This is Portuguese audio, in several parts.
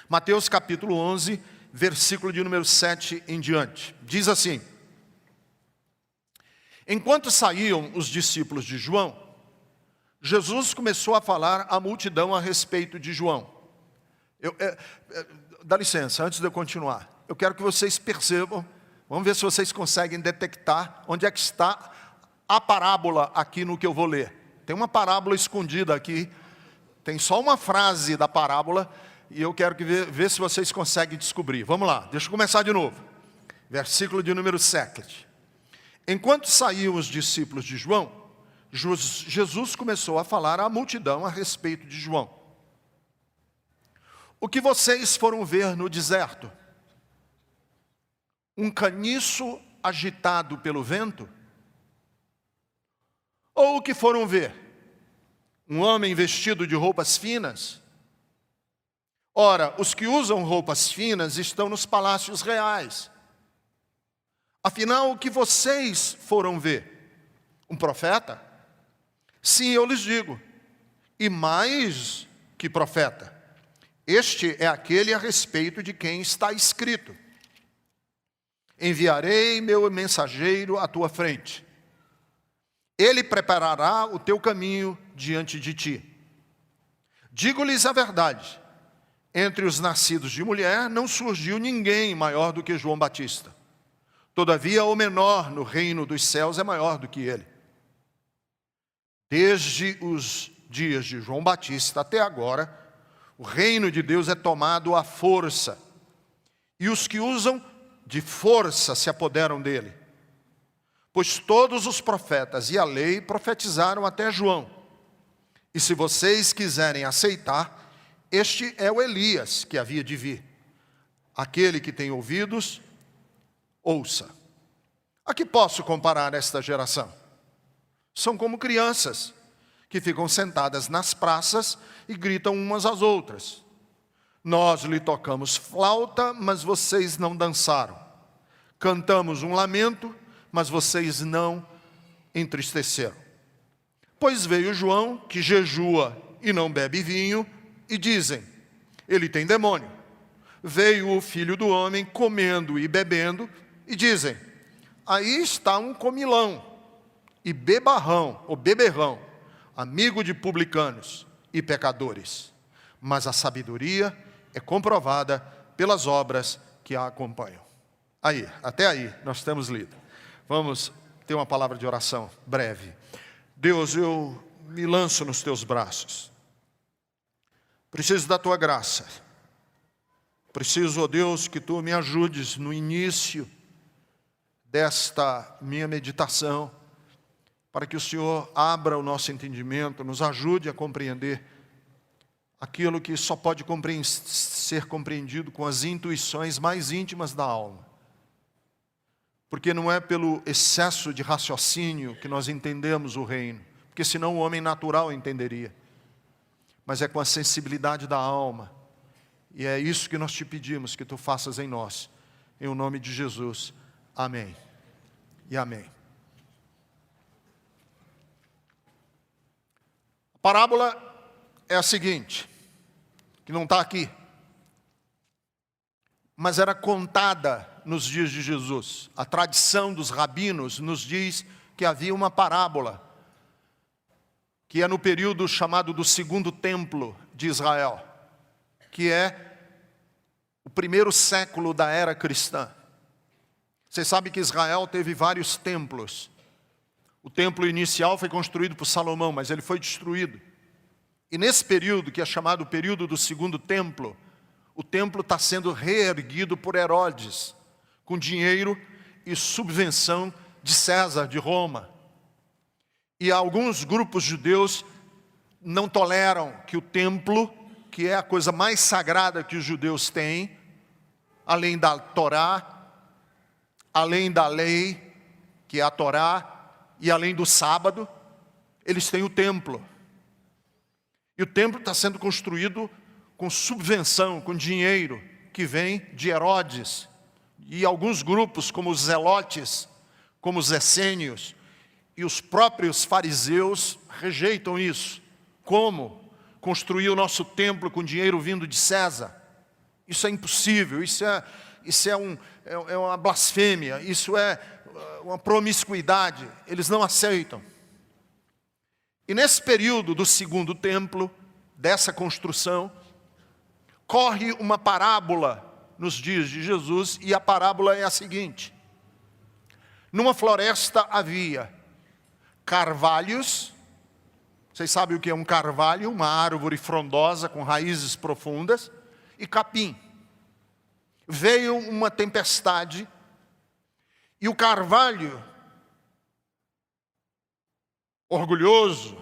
Mateus capítulo 11, versículo de número 7 em diante. Diz assim: enquanto saíam os discípulos de João, Jesus começou a falar à multidão a respeito de João. Dá licença, antes de eu continuar, eu quero que vocês percebam, vamos ver se vocês conseguem detectar onde é que está a parábola aqui no que eu vou ler. Tem uma parábola escondida aqui, tem só uma frase da parábola, e eu quero ver se vocês conseguem descobrir. Vamos lá, deixa eu começar de novo. Versículo de número 7. Enquanto saíam os discípulos de João, Jesus começou a falar à multidão a respeito de João. O que vocês foram ver no deserto? Um caniço agitado pelo vento? Ou o que foram ver? Um homem vestido de roupas finas? Ora, os que usam roupas finas estão nos palácios reais. Afinal, o que vocês foram ver? Um profeta? Sim, eu lhes digo, e mais que profeta. Este é aquele a respeito de quem está escrito: enviarei meu mensageiro à tua frente. Ele preparará o teu caminho diante de ti. Digo-lhes a verdade, entre os nascidos de mulher não surgiu ninguém maior do que João Batista. Todavia, o menor no reino dos céus é maior do que ele. Desde os dias de João Batista até agora, o reino de Deus é tomado à força, e os que usam de força se apoderam dele. Pois todos os profetas e a lei profetizaram até João. E se vocês quiserem aceitar, este é o Elias que havia de vir. Aquele que tem ouvidos, ouça. A que posso comparar esta geração? São como crianças que ficam sentadas nas praças e gritam umas às outras. Nós lhe tocamos flauta, mas vocês não dançaram. Cantamos um lamento, mas vocês não entristeceram. Pois veio João, que jejua e não bebe vinho, e dizem: ele tem demônio. Veio o Filho do Homem comendo e bebendo, e dizem: aí está um comilão e beberrão, amigo de publicanos e pecadores. Mas a sabedoria é comprovada pelas obras que a acompanham. Até aí, nós temos lido. Vamos ter uma palavra de oração breve. Deus, eu me lanço nos teus braços. Preciso da tua graça. Preciso, ó Deus, que tu me ajudes no início desta minha meditação, para que o Senhor abra o nosso entendimento, nos ajude a compreender aquilo que só pode ser compreendido com as intuições mais íntimas da alma. Porque não é pelo excesso de raciocínio que nós entendemos o reino, porque senão o homem natural entenderia. Mas é com a sensibilidade da alma, e é isso que nós te pedimos que tu faças em nós, em o nome de Jesus. Amém e amém. A parábola é a seguinte, que não está aqui, mas era contada nos dias de Jesus. A tradição dos rabinos nos diz que havia uma parábola, que é no período chamado do Segundo Templo de Israel, que é o primeiro século da era cristã. Vocês sabem que Israel teve vários templos. O templo inicial foi construído por Salomão, mas ele foi destruído. E nesse período, que é chamado período do Segundo Templo, o templo está sendo reerguido por Herodes, com dinheiro e subvenção de César, de Roma. E alguns grupos judeus não toleram que o templo, que é a coisa mais sagrada que os judeus têm, além da Torá, além da lei, que é a Torá, e além do sábado, eles têm o templo. E o templo está sendo construído com subvenção, com dinheiro, que vem de Herodes. E alguns grupos, como os zelotes, como os essênios, e os próprios fariseus rejeitam isso. Como construir o nosso templo com dinheiro vindo de César? Isso é impossível, isso é uma blasfêmia, isso é uma promiscuidade. Eles não aceitam. E nesse período do segundo templo, dessa construção, corre uma parábola nos dias de Jesus, e a parábola é a seguinte: numa floresta havia carvalhos. Vocês sabem o que é um carvalho? Uma árvore frondosa com raízes profundas, e capim. Veio uma tempestade, e o carvalho, orgulhoso,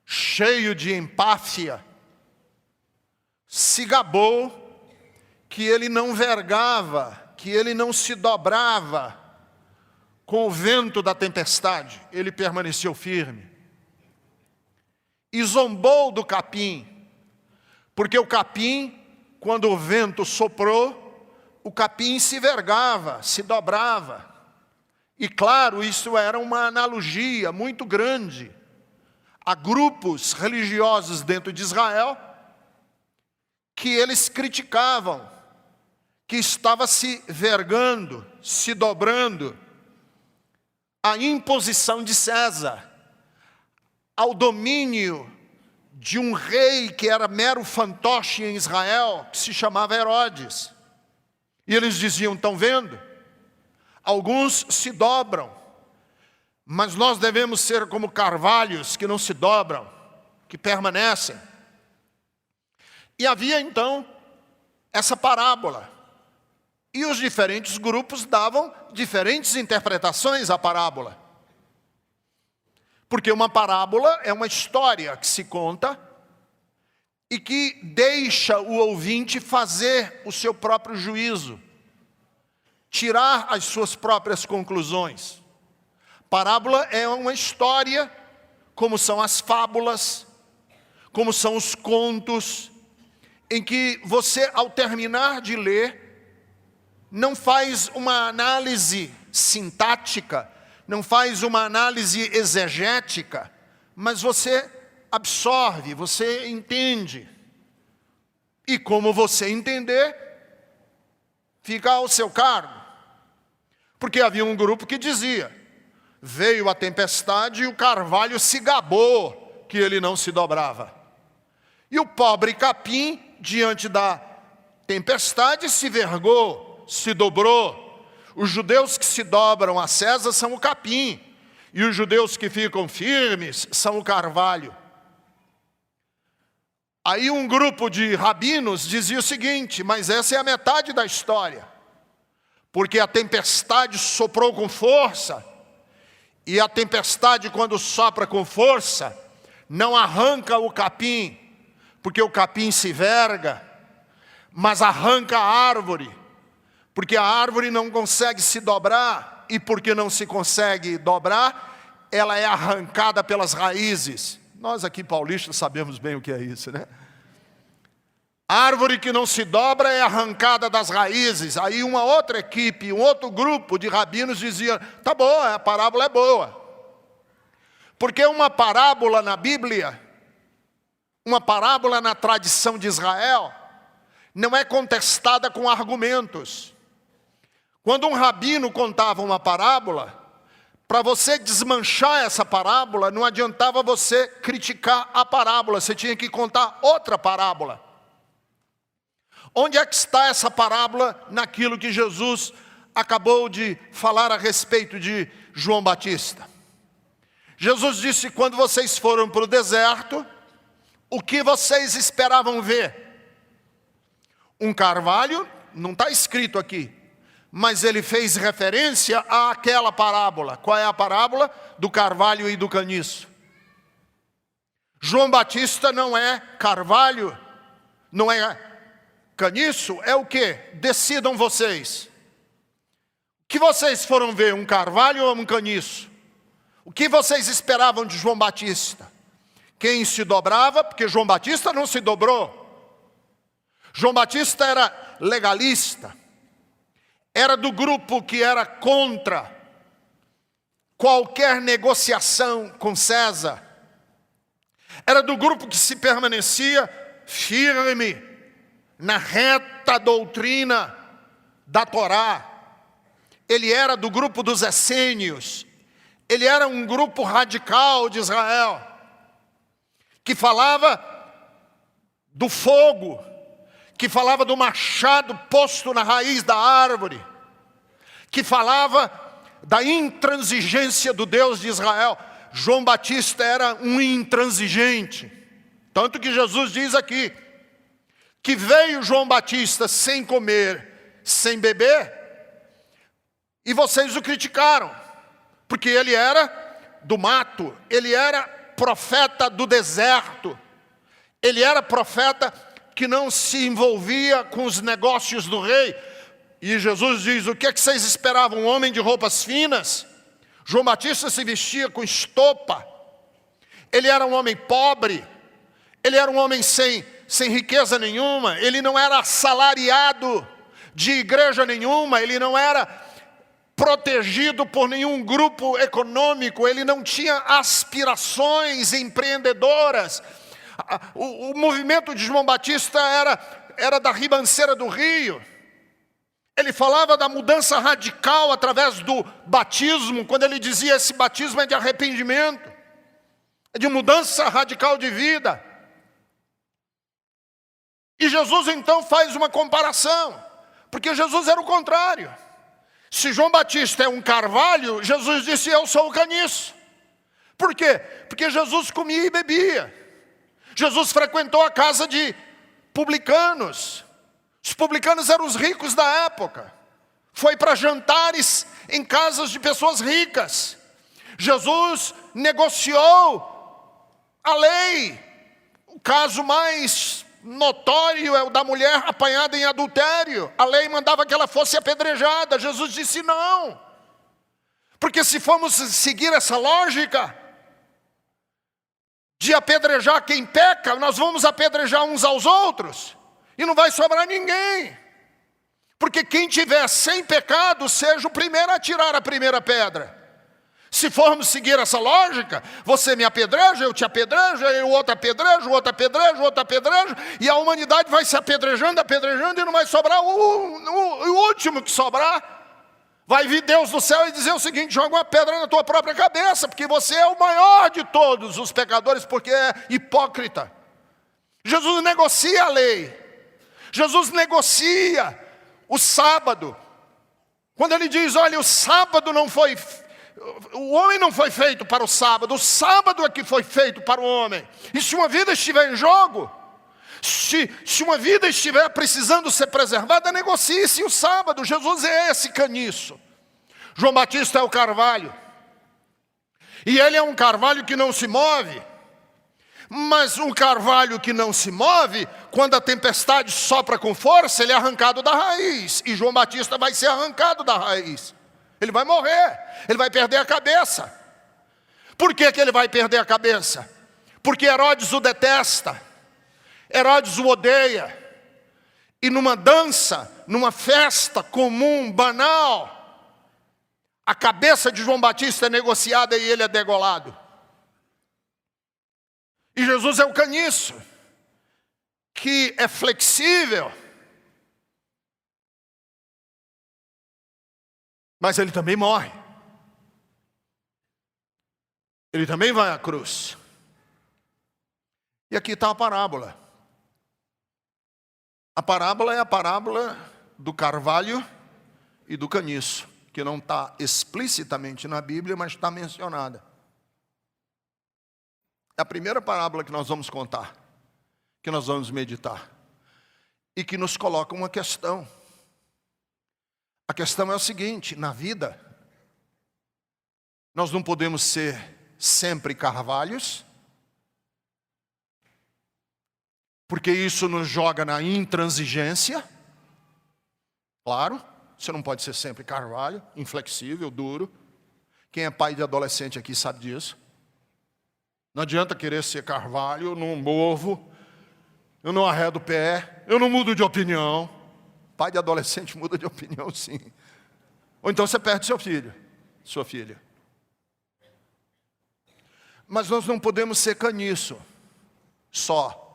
cheio de empáfia, se gabou que ele não vergava, que ele não se dobrava com o vento da tempestade. Ele permaneceu firme. E zombou do capim, porque o capim, quando o vento soprou, o capim se vergava, se dobrava. E claro, isso era uma analogia muito grande a grupos religiosos dentro de Israel, que eles criticavam, que estava se vergando, se dobrando à imposição de César, ao domínio de um rei que era mero fantoche em Israel, que se chamava Herodes. E eles diziam: estão vendo? Alguns se dobram, mas nós devemos ser como carvalhos que não se dobram, que permanecem. E havia então essa parábola. E os diferentes grupos davam diferentes interpretações à parábola. Porque uma parábola é uma história que se conta e que deixa o ouvinte fazer o seu próprio juízo, tirar as suas próprias conclusões. Parábola é uma história, como são as fábulas, como são os contos, em que você, ao terminar de ler, não faz uma análise sintática, não faz uma análise exegética, mas você absorve, você entende. E como você entender, fica ao seu cargo. Porque havia um grupo que dizia: veio a tempestade e o carvalho se gabou que ele não se dobrava. E o pobre capim, diante da tempestade, se vergou, se dobrou. Os judeus que se dobram a César são o capim, e os judeus que ficam firmes são o carvalho. Aí um grupo de rabinos dizia o seguinte: mas essa é a metade da história, porque a tempestade soprou com força, e a tempestade, quando sopra com força, não arranca o capim, porque o capim se verga, mas arranca a árvore, porque a árvore não consegue se dobrar, e porque não se consegue dobrar, ela é arrancada pelas raízes. Nós aqui paulistas sabemos bem o que é isso, né? A árvore que não se dobra é arrancada das raízes. Aí uma outra equipe, um outro grupo de rabinos dizia: tá boa, a parábola é boa. Porque uma parábola na Bíblia, uma parábola na tradição de Israel, não é contestada com argumentos. Quando um rabino contava uma parábola, para você desmanchar essa parábola, não adiantava você criticar a parábola, você tinha que contar outra parábola. Onde é que está essa parábola naquilo que Jesus acabou de falar a respeito de João Batista? Jesus disse: quando vocês foram para o deserto, o que vocês esperavam ver? Um carvalho? Não está escrito aqui, mas ele fez referência àquela parábola. Qual é a parábola? Do carvalho e do caniço. João Batista não é carvalho, não é caniço, é o quê? Decidam vocês. O que vocês foram ver, um carvalho ou um caniço? O que vocês esperavam de João Batista? Quem se dobrava? Porque João Batista não se dobrou. João Batista era legalista, era do grupo que era contra qualquer negociação com César, era do grupo que se permanecia firme, na reta doutrina da Torá. Ele era do grupo dos essênios. Ele era um grupo radical de Israel, que falava do fogo, que falava do machado posto na raiz da árvore, que falava da intransigência do Deus de Israel. João Batista era um intransigente. Tanto que Jesus diz aqui, que veio João Batista sem comer, sem beber, e vocês o criticaram, porque ele era do mato, ele era profeta do deserto, ele era profeta que não se envolvia com os negócios do rei. E Jesus diz, o que é que vocês esperavam? Um homem de roupas finas? João Batista se vestia com estopa. Ele era um homem pobre. Ele era um homem sem riqueza nenhuma. Ele não era assalariado de igreja nenhuma. Ele não era protegido por nenhum grupo econômico. Ele não tinha aspirações empreendedoras. O movimento de João Batista era da ribanceira do rio. Ele falava da mudança radical através do batismo, quando ele dizia, esse batismo é de arrependimento, é de mudança radical de vida. E Jesus então faz uma comparação, porque Jesus era o contrário. Se João Batista é um carvalho, Jesus disse, eu sou o caniço. Por quê? Porque Jesus comia e bebia. Jesus frequentou a casa de publicanos. Os publicanos eram os ricos da época. Foi para jantares em casas de pessoas ricas. Jesus negociou a lei. O caso mais notório é o da mulher apanhada em adultério. A lei mandava que ela fosse apedrejada. Jesus disse não. Porque se formos seguir essa lógica de apedrejar quem peca, nós vamos apedrejar uns aos outros. E não vai sobrar ninguém. Porque quem tiver sem pecado, seja o primeiro a tirar a primeira pedra. Se formos seguir essa lógica, você me apedreja, eu te apedrejo, aí o outro apedreja, o outro apedreja, o outro apedreja, e a humanidade vai se apedrejando, apedrejando, e não vai sobrar o último que sobrar. Vai vir Deus do céu e dizer o seguinte, joga uma pedra na tua própria cabeça, porque você é o maior de todos os pecadores, porque é hipócrita. Jesus negocia a lei. Jesus negocia o sábado. Quando ele diz, olha, o sábado não foi... O homem não foi feito para o sábado é que foi feito para o homem. E se uma vida estiver em jogo, se uma vida estiver precisando ser preservada, negocie-se o sábado. Jesus é esse caniço. João Batista é o carvalho. E ele é um carvalho que não se move. Mas um carvalho que não se move, quando a tempestade sopra com força, ele é arrancado da raiz. E João Batista vai ser arrancado da raiz. Ele vai morrer, ele vai perder a cabeça. Por que ele vai perder a cabeça? Porque Herodes o detesta, Herodes o odeia. E numa dança, numa festa comum, banal, a cabeça de João Batista é negociada e ele é degolado. E Jesus é o caniço, que é flexível, mas ele também morre. Ele também vai à cruz. E aqui está a parábola. A parábola é a parábola do carvalho e do caniço, que não está explicitamente na Bíblia, mas está mencionada. É a primeira parábola que nós vamos contar, que nós vamos meditar, e que nos coloca uma questão. A questão é o seguinte, na vida, nós não podemos ser sempre carvalhos, porque isso nos joga na intransigência. Claro, você não pode ser sempre carvalho, inflexível, duro. Quem é pai de adolescente aqui sabe disso. Não adianta querer ser carvalho, eu não movo, eu não arredo o pé, eu não mudo de opinião. Pai de adolescente muda de opinião, sim. Ou então você perde seu filho, sua filha. Mas nós não podemos ser caniço, só.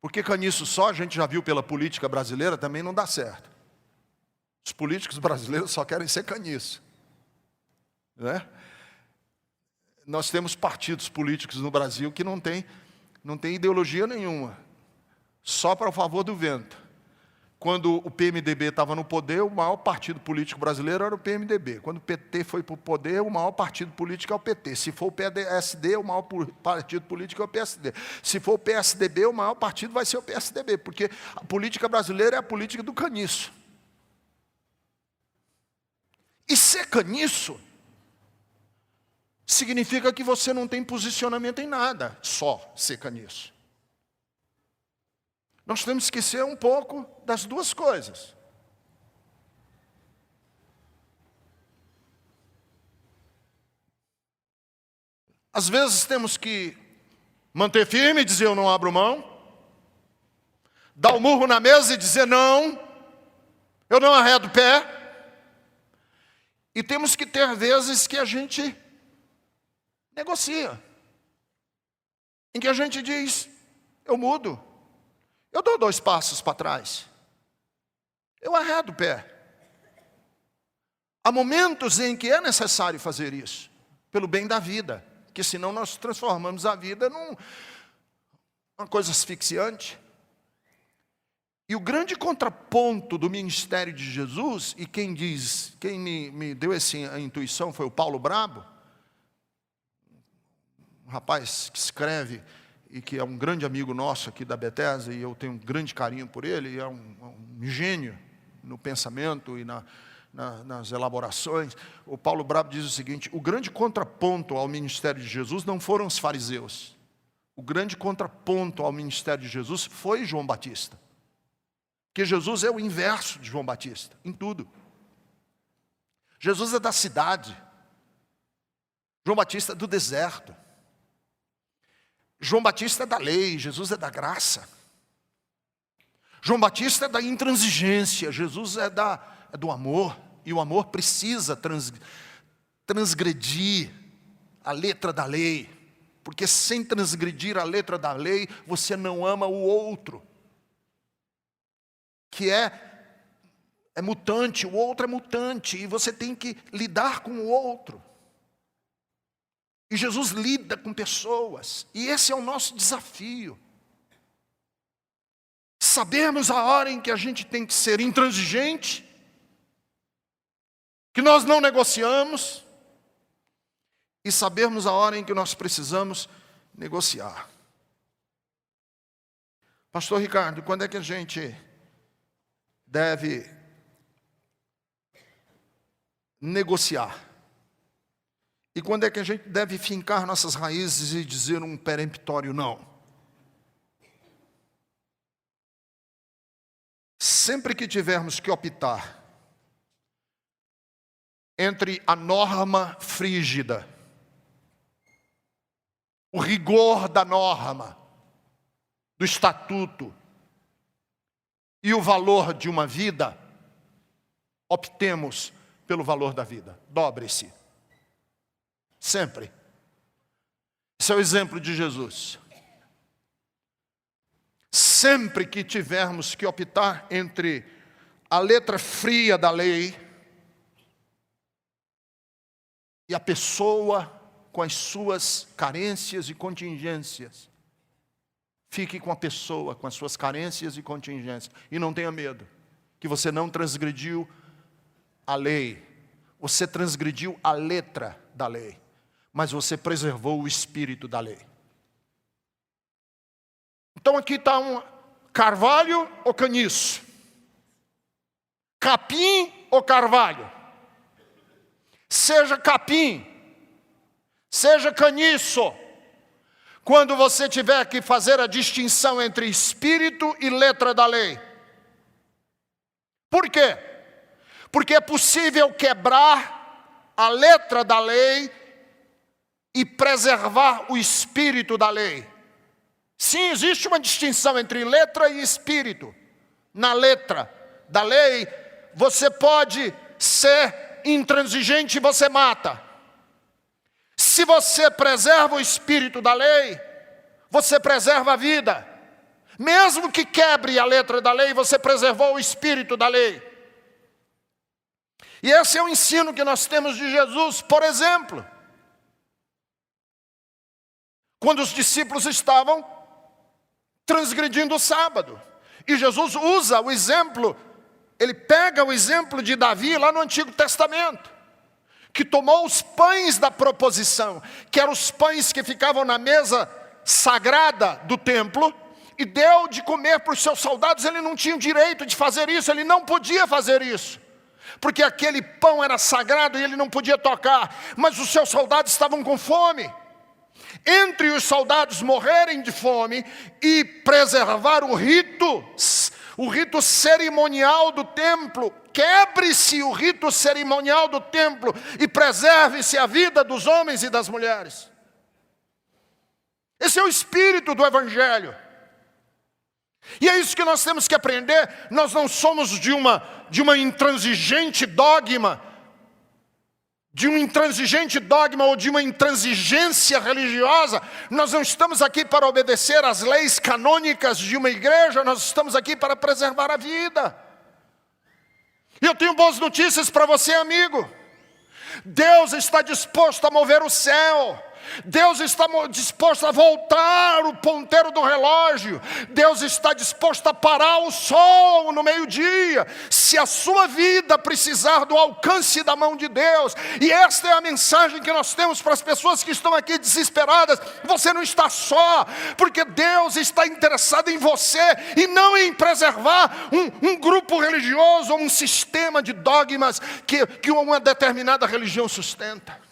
Porque caniço só, a gente já viu pela política brasileira, também não dá certo. Os políticos brasileiros só querem ser caniço, né? Nós temos partidos políticos no Brasil que não tem ideologia nenhuma, só para o favor do vento. Quando o PMDB estava no poder, o maior partido político brasileiro era o PMDB. Quando o PT foi para o poder, o maior partido político é o PT. Se for o PSD, o maior partido político é o PSD. Se for o PSDB, o maior partido vai ser o PSDB, porque a política brasileira é a política do caniço. E ser caniço significa que você não tem posicionamento em nada, só ser caniço. Nós temos que esquecer um pouco das duas coisas. Às vezes temos que manter firme e dizer eu não abro mão. Dar o murro na mesa e dizer não, eu não arredo o pé. E temos que ter vezes que a gente negocia. Em que a gente diz, eu mudo. Eu dou 2 passos para trás. Eu arredo o pé. Há momentos em que é necessário fazer isso, pelo bem da vida, que senão nós transformamos a vida numa coisa asfixiante. E o grande contraponto do ministério de Jesus, e quem me deu essa intuição foi o Paulo Brabo, um rapaz que escreve e que é um grande amigo nosso aqui da Bethesda, e eu tenho um grande carinho por ele, é um gênio no pensamento e nas elaborações. O Paulo Brabo diz o seguinte: o grande contraponto ao ministério de Jesus não foram os fariseus. O grande contraponto ao ministério de Jesus foi João Batista. Porque Jesus é o inverso de João Batista, em tudo. Jesus é da cidade. João Batista é do deserto. João Batista é da lei, Jesus é da graça. João Batista é da intransigência, Jesus é do amor. E o amor precisa transgredir a letra da lei. Porque sem transgredir a letra da lei, você não ama o outro. Que é mutante, o outro é mutante. E você tem que lidar com o outro. E Jesus lida com pessoas, e esse é o nosso desafio. Sabermos a hora em que a gente tem que ser intransigente, que nós não negociamos, e sabermos a hora em que nós precisamos negociar. Pastor Ricardo, quando é que a gente deve negociar? E quando é que a gente deve fincar nossas raízes e dizer um peremptório não? Sempre que tivermos que optar entre a norma frígida, o rigor da norma, do estatuto e o valor de uma vida, optemos pelo valor da vida. Dobre-se. Sempre. Esse é o exemplo de Jesus. Sempre que tivermos que optar entre a letra fria da lei e a pessoa com as suas carências e contingências, fique com a pessoa com as suas carências e contingências. E não tenha medo, que você não transgrediu a lei. Você transgrediu a letra da lei, mas você preservou o espírito da lei. Então aqui está um carvalho ou caniço? Capim ou carvalho? Seja capim, seja caniço. Quando você tiver que fazer a distinção entre espírito e letra da lei. Por quê? Porque é possível quebrar a letra da lei e preservar o espírito da lei. Sim, existe uma distinção entre letra e espírito. Na letra da lei, você pode ser intransigente e você mata. Se você preserva o espírito da lei, você preserva a vida. Mesmo que quebre a letra da lei, você preservou o espírito da lei. E esse é o ensino que nós temos de Jesus. Por exemplo, quando os discípulos estavam transgredindo o sábado, e Jesus usa o exemplo, ele pega o exemplo de Davi lá no Antigo Testamento, que tomou os pães da proposição, que eram os pães que ficavam na mesa sagrada do templo, e deu de comer para os seus soldados. Ele não tinha o direito de fazer isso, ele não podia fazer isso, porque aquele pão era sagrado e ele não podia tocar, mas os seus soldados estavam com fome. Entre os soldados morrerem de fome e preservar o rito cerimonial do templo, quebre-se o rito cerimonial do templo e preserve-se a vida dos homens e das mulheres. Esse é o espírito do Evangelho. E é isso que nós temos que aprender. Nós não somos de uma intransigente dogma, ou de uma intransigência religiosa. Nós não estamos aqui para obedecer às leis canônicas de uma igreja, nós estamos aqui para preservar a vida. E eu tenho boas notícias para você, amigo. Deus está disposto a mover o céu. Deus está disposto a voltar o ponteiro do relógio. Deus está disposto a parar o sol no meio-dia, se a sua vida precisar do alcance da mão de Deus. E esta é a mensagem que nós temos para as pessoas que estão aqui desesperadas. Você não está só, porque Deus está interessado em você e não em preservar um grupo religioso ou um sistema de dogmas que uma determinada religião sustenta.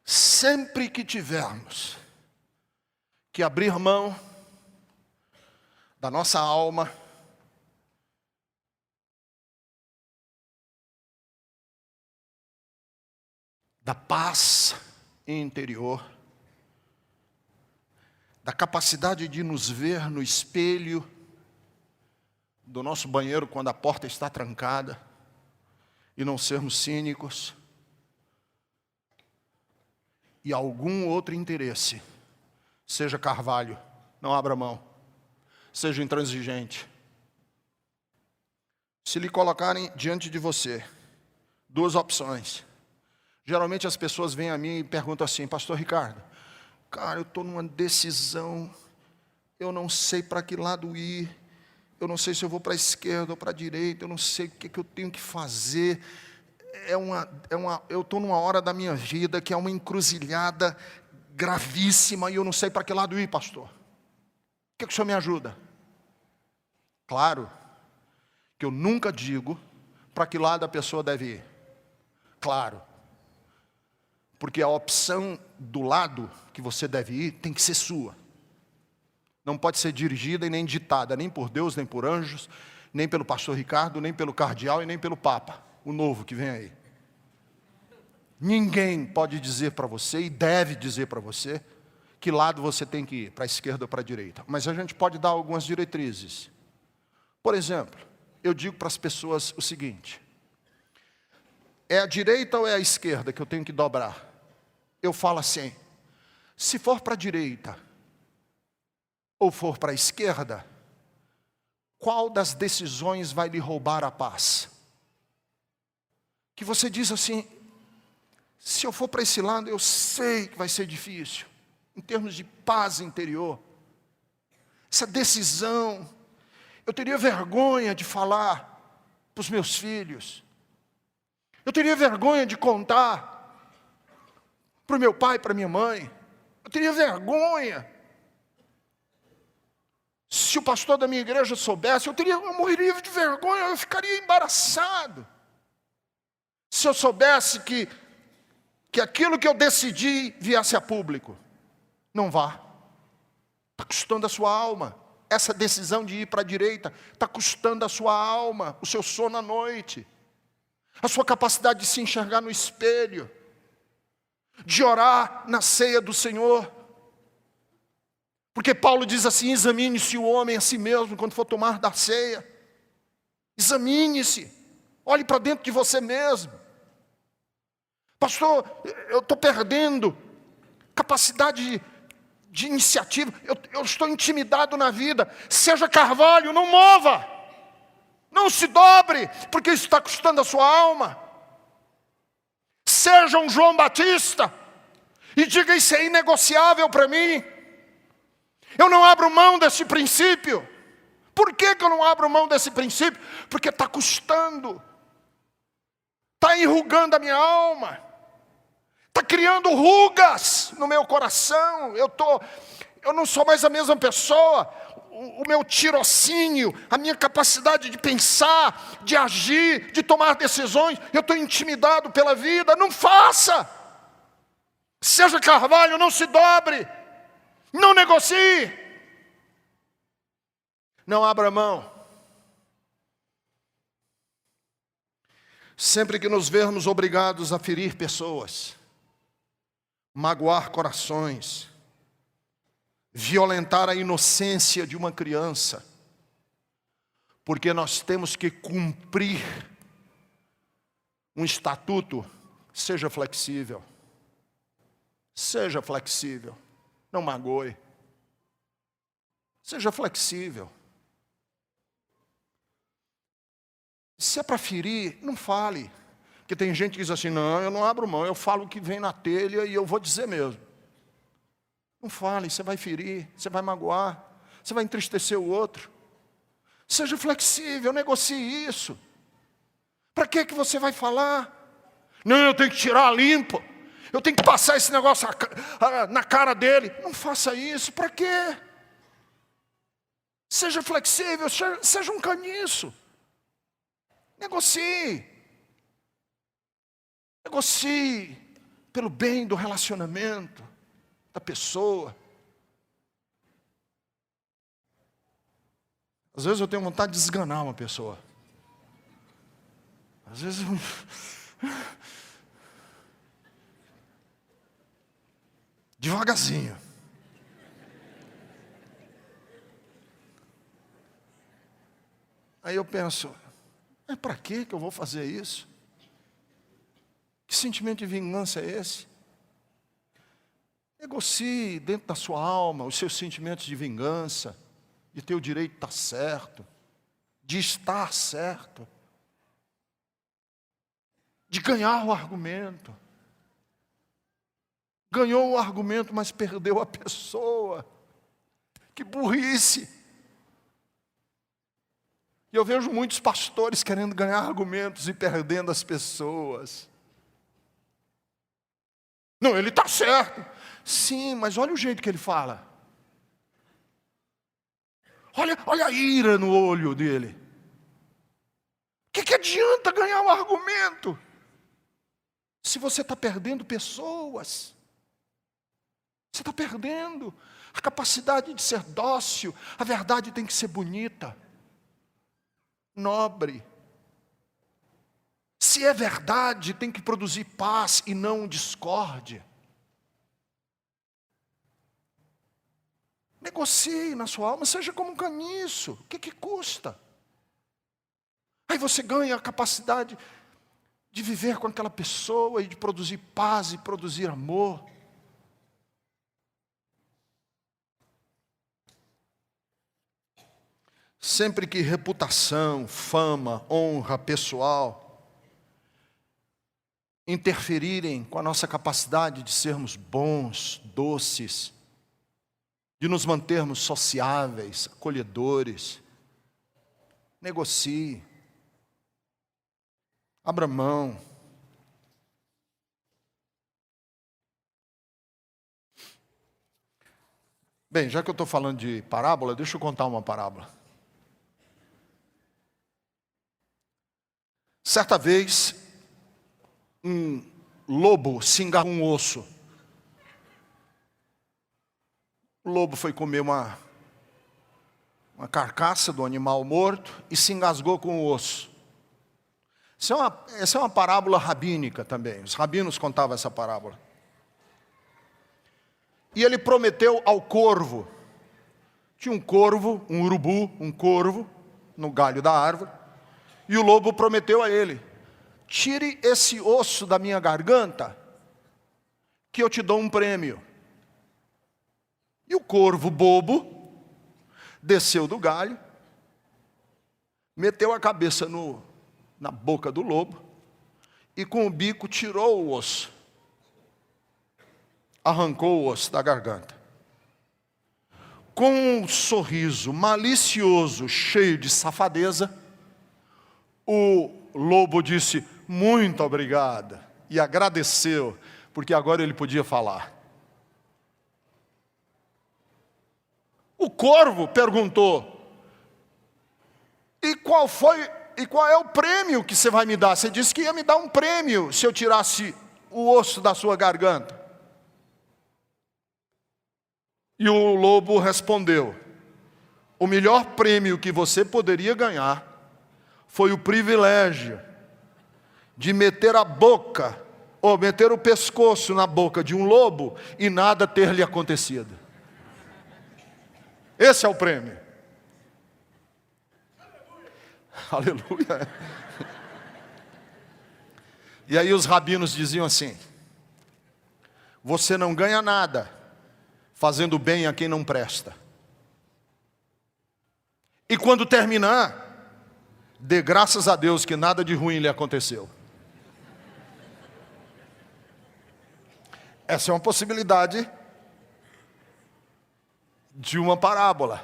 Sempre que tivermos que abrir mão da nossa alma, da paz interior, da capacidade de nos ver no espelho do nosso banheiro quando a porta está trancada e não sermos cínicos, e algum outro interesse, seja carvalho, não abra mão, seja intransigente. Se lhe colocarem diante de você duas opções, geralmente as pessoas vêm a mim e perguntam assim: Pastor Ricardo, cara, eu estou numa decisão, eu não sei para que lado ir, eu não sei se eu vou para a esquerda ou para a direita, eu não sei o que eu tenho que fazer. Eu estou numa hora da minha vida que é uma encruzilhada gravíssima e eu não sei para que lado ir, pastor. O que o senhor me ajuda? Claro que eu nunca digo para que lado a pessoa deve ir. Claro. Porque a opção do lado que você deve ir tem que ser sua. Não pode ser dirigida e nem ditada, nem por Deus, nem por anjos, nem pelo pastor Ricardo, nem pelo cardeal e nem pelo Papa, o novo que vem aí. Ninguém pode dizer para você, e deve dizer para você, que lado você tem que ir, para a esquerda ou para a direita. Mas a gente pode dar algumas diretrizes. Por exemplo, eu digo para as pessoas o seguinte: é a direita ou é a esquerda que eu tenho que dobrar? Eu falo assim: se for para a direita ou for para a esquerda, qual das decisões vai lhe roubar a paz? Que você diz assim: se eu for para esse lado, eu sei que vai ser difícil, em termos de paz interior. Essa decisão, eu teria vergonha de falar para os meus filhos, eu teria vergonha de contar para o meu pai, para a minha mãe, eu teria vergonha. Se o pastor da minha igreja soubesse, eu morreria de vergonha, eu ficaria embaraçado. Se eu soubesse que aquilo que eu decidi viesse a público. Não vá. Está custando a sua alma. Essa decisão de ir para a direita está custando a sua alma, o seu sono à noite, a sua capacidade de se enxergar no espelho, de orar na ceia do Senhor. Porque Paulo diz assim: examine-se o homem a si mesmo quando for tomar da ceia. Examine-se, olhe para dentro de você mesmo. Pastor, eu estou perdendo capacidade de iniciativa. Eu estou intimidado na vida. Seja carvalho, não mova. Não se dobre, porque isso está custando a sua alma. Seja um João Batista e diga: isso é inegociável para mim. Eu não abro mão desse princípio. Por que eu não abro mão desse princípio? Porque está custando. Está enrugando a minha alma. Está criando rugas no meu coração. Eu não sou mais a mesma pessoa. O meu tirocínio, a minha capacidade de pensar, de agir, de tomar decisões, eu estou intimidado pela vida. Não faça. Seja carvalho, não se dobre. Não negocie. Não abra mão. Sempre que nos vermos obrigados a ferir pessoas, magoar corações, violentar a inocência de uma criança, porque nós temos que cumprir um estatuto, seja flexível. Seja flexível. Não magoe. Seja flexível. Se é para ferir, não fale. Porque tem gente que diz assim: não, eu não abro mão, eu falo o que vem na telha e eu vou dizer mesmo. Não fale, você vai ferir, você vai magoar, você vai entristecer o outro. Seja flexível, negocie isso. Para que você vai falar? Não, eu tenho que tirar a limpo. Eu tenho que passar esse negócio na cara dele. Não faça isso, para quê? Seja flexível, seja um caniço. Negocie. Negocie pelo bem do relacionamento da pessoa. Às vezes eu tenho vontade de esganar uma pessoa. Às vezes devagarzinho. Aí eu penso: para que eu vou fazer isso? Que sentimento de vingança é esse? Negocie dentro da sua alma os seus sentimentos de vingança, de ter o direito de estar certo, de estar certo, de ganhar o argumento. Ganhou o argumento, mas perdeu a pessoa. Que burrice! E eu vejo muitos pastores querendo ganhar argumentos e perdendo as pessoas. Não, ele está certo. Sim, mas olha o jeito que ele fala. Olha a ira no olho dele. O que adianta ganhar um argumento se você está perdendo pessoas? Você está perdendo a capacidade de ser dócil. A verdade tem que ser bonita, nobre. Se é verdade, tem que produzir paz e não discórdia. Negocie na sua alma, seja como um caniço. O que custa? Aí você ganha a capacidade de viver com aquela pessoa e de produzir paz e produzir amor. Sempre que reputação, fama, honra pessoal interferirem com a nossa capacidade de sermos bons, doces, de nos mantermos sociáveis, acolhedores, negocie, abra mão. Bem, já que eu estou falando de parábola, deixa eu contar uma parábola. Certa vez, um lobo se engarrou um osso. O lobo foi comer uma carcaça do animal morto e se engasgou com o osso. Essa é uma parábola rabínica também. Os rabinos contavam essa parábola. E ele prometeu ao corvo. Tinha um corvo, um urubu, um corvo, no galho da árvore. E o lobo prometeu a ele: tire esse osso da minha garganta, que eu te dou um prêmio. E o corvo bobo desceu do galho, meteu a cabeça na boca do lobo e com o bico tirou o osso. Arrancou o osso da garganta. Com um sorriso malicioso, cheio de safadeza, o lobo disse: muito obrigado, e agradeceu, porque agora ele podia falar. O corvo perguntou: e qual é o prêmio que você vai me dar? Você disse que ia me dar um prêmio se eu tirasse o osso da sua garganta. E o lobo respondeu: o melhor prêmio que você poderia ganhar foi o privilégio de meter a boca, ou meter o pescoço na boca de um lobo e nada ter lhe acontecido. Esse é o prêmio. Aleluia. E aí os rabinos diziam assim: você não ganha nada fazendo bem a quem não presta. E quando terminar, dê graças a Deus que nada de ruim lhe aconteceu. Essa é uma possibilidade de uma parábola.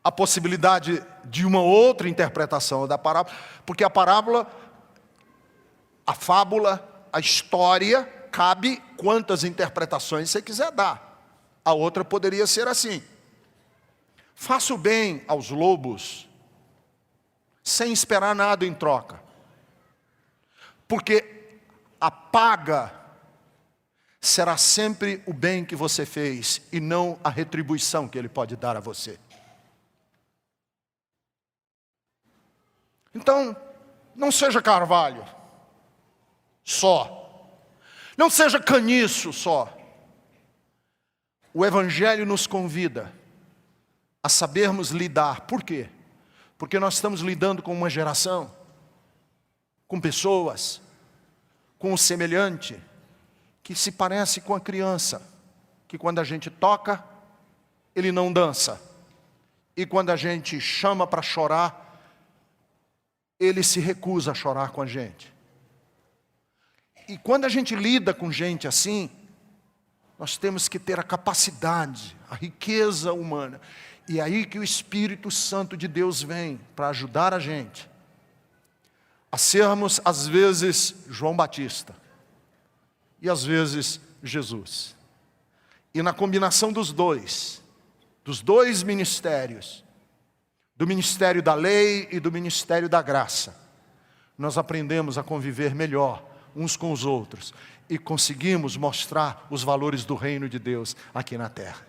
A possibilidade de uma outra interpretação da parábola, porque a parábola, a fábula, a história, cabe quantas interpretações você quiser dar. A outra poderia ser assim: faça o bem aos lobos, sem esperar nada em troca. Porque a paga será sempre o bem que você fez e não a retribuição que ele pode dar a você. Então, não seja carvalho só. Não seja caniço só. O Evangelho nos convida a sabermos lidar. Por quê? Porque nós estamos lidando com uma geração, com pessoas, com o semelhante, que se parece com a criança, que quando a gente toca, ele não dança. E quando a gente chama para chorar, ele se recusa a chorar com a gente. E quando a gente lida com gente assim, nós temos que ter a capacidade, a riqueza humana. E é aí que o Espírito Santo de Deus vem para ajudar a gente a sermos, às vezes, João Batista e às vezes Jesus. E na combinação dos dois ministérios, do ministério da lei e do ministério da graça, nós aprendemos a conviver melhor uns com os outros e conseguimos mostrar os valores do reino de Deus aqui na terra.